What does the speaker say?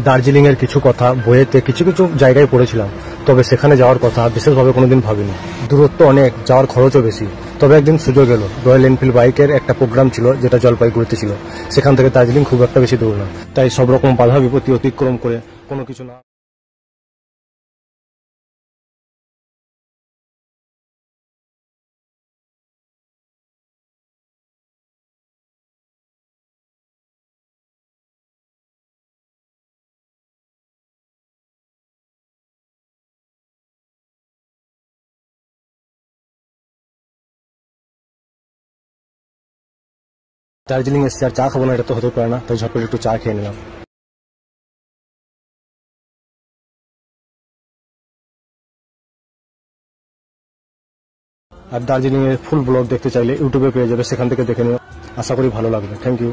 দার্জিলিং এর কিছু কথা বইয়েতে কিছু কিছু জায়গায় পড়েছিলাম, তবে সেখানে যাওয়ার কথা বিশেষভাবে কোনোদিন ভাবিনি। দূরত্ব অনেক, যাওয়ার খরচও বেশি। তবে একদিন সুযোগ এলো, রয়্যাল এনফিল্ড বাইকের একটা প্রোগ্রাম ছিল যেটা জলপাইগুড়িতে ছিল। সেখান থেকে দার্জিলিং খুব একটা বেশি দূর না, তাই সব রকম বাধা বিপত্তি অতিক্রম করে কোনো কিছু না দার্জিলিং এসে আর চা খাবো না, এটা তো হতে পারে না, তাই ঝটপট একটু চা খেয়ে নিলাম। আর দার্জিলিং এর ফুল ব্লগ দেখতে চাইলে ইউটিউবে পেয়ে যাবে, সেখান থেকে দেখে নিও। আশা করি ভালো লাগবে। Thank you.